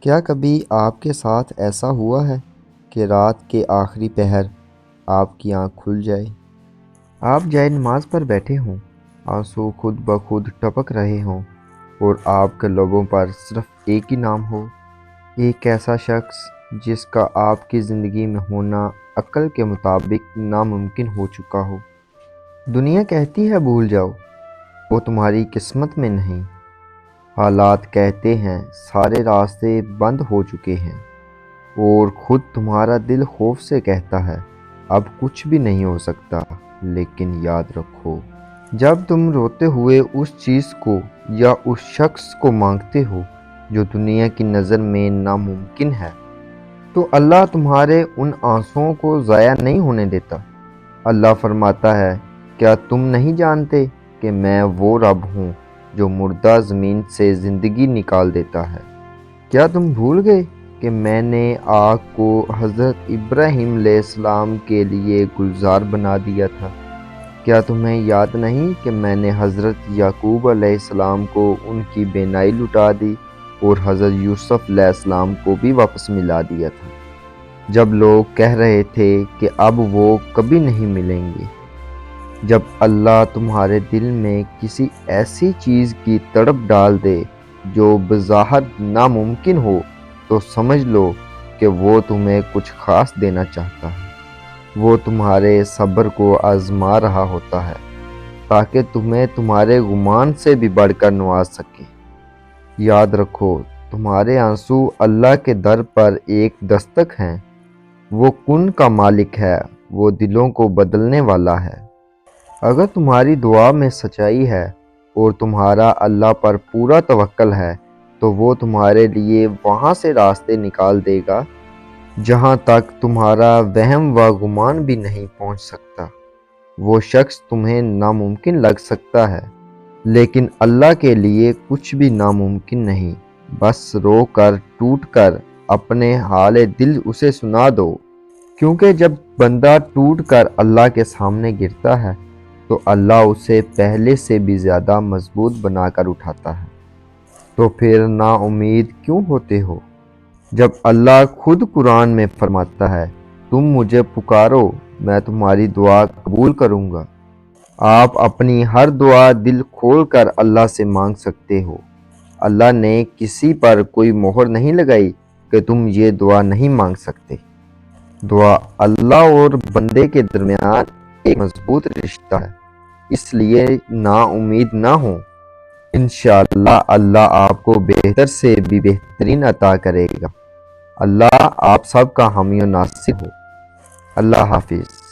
کیا کبھی آپ کے ساتھ ایسا ہوا ہے کہ رات کے آخری پہر آپ کی آنکھ کھل جائے، آپ جائے نماز پر بیٹھے ہوں، آنسو خود بخود ٹپک رہے ہوں اور آپ کے لبوں پر صرف ایک ہی نام ہو، ایک ایسا شخص جس کا آپ کی زندگی میں ہونا عقل کے مطابق ناممکن ہو چکا ہو؟ دنیا کہتی ہے بھول جاؤ، وہ تمہاری قسمت میں نہیں۔ حالات کہتے ہیں سارے راستے بند ہو چکے ہیں، اور خود تمہارا دل خوف سے کہتا ہے اب کچھ بھی نہیں ہو سکتا۔ لیکن یاد رکھو، جب تم روتے ہوئے اس چیز کو یا اس شخص کو مانگتے ہو جو دنیا کی نظر میں ناممکن ہے، تو اللہ تمہارے ان آنسوؤں کو ضائع نہیں ہونے دیتا۔ اللہ فرماتا ہے، کیا تم نہیں جانتے کہ میں وہ رب ہوں جو مردہ زمین سے زندگی نکال دیتا ہے؟ کیا تم بھول گئے کہ میں نے آگ کو حضرت ابراہیم علیہ السلام کے لیے گلزار بنا دیا تھا؟ کیا تمہیں یاد نہیں کہ میں نے حضرت یعقوب علیہ السلام کو ان کی بینائی لٹا دی اور حضرت یوسف علیہ السلام کو بھی واپس ملا دیا تھا، جب لوگ کہہ رہے تھے کہ اب وہ کبھی نہیں ملیں گے؟ جب اللہ تمہارے دل میں کسی ایسی چیز کی تڑپ ڈال دے جو بظاہر ناممکن ہو، تو سمجھ لو کہ وہ تمہیں کچھ خاص دینا چاہتا ہے۔ وہ تمہارے صبر کو آزما رہا ہوتا ہے تاکہ تمہیں تمہارے گمان سے بھی بڑھ کر نواز سکے۔ یاد رکھو، تمہارے آنسو اللہ کے در پر ایک دستک ہیں۔ وہ کن کا مالک ہے، وہ دلوں کو بدلنے والا ہے۔ اگر تمہاری دعا میں سچائی ہے اور تمہارا اللہ پر پورا توکل ہے، تو وہ تمہارے لیے وہاں سے راستے نکال دے گا جہاں تک تمہارا وہم و گمان بھی نہیں پہنچ سکتا۔ وہ شخص تمہیں ناممکن لگ سکتا ہے، لیکن اللہ کے لیے کچھ بھی ناممکن نہیں۔ بس رو کر ٹوٹ کر اپنے حال دل اسے سنا دو، کیونکہ جب بندہ ٹوٹ کر اللہ کے سامنے گرتا ہے تو اللہ اسے پہلے سے بھی زیادہ مضبوط بنا کر اٹھاتا ہے۔ تو پھر نا امید کیوں ہوتے ہو، جب اللہ خود قرآن میں فرماتا ہے تم مجھے پکارو میں تمہاری دعا قبول کروں گا۔ آپ اپنی ہر دعا دل کھول کر اللہ سے مانگ سکتے ہو۔ اللہ نے کسی پر کوئی مہر نہیں لگائی کہ تم یہ دعا نہیں مانگ سکتے۔ دعا اللہ اور بندے کے درمیان ایک مضبوط رشتہ ہے، اس لیے نا امید نہ ہو۔ انشاءاللہ اللہ آپ کو بہتر سے بھی بہترین عطا کرے گا۔ اللہ آپ سب کا حامی و ناصر ہو۔ اللہ حافظ۔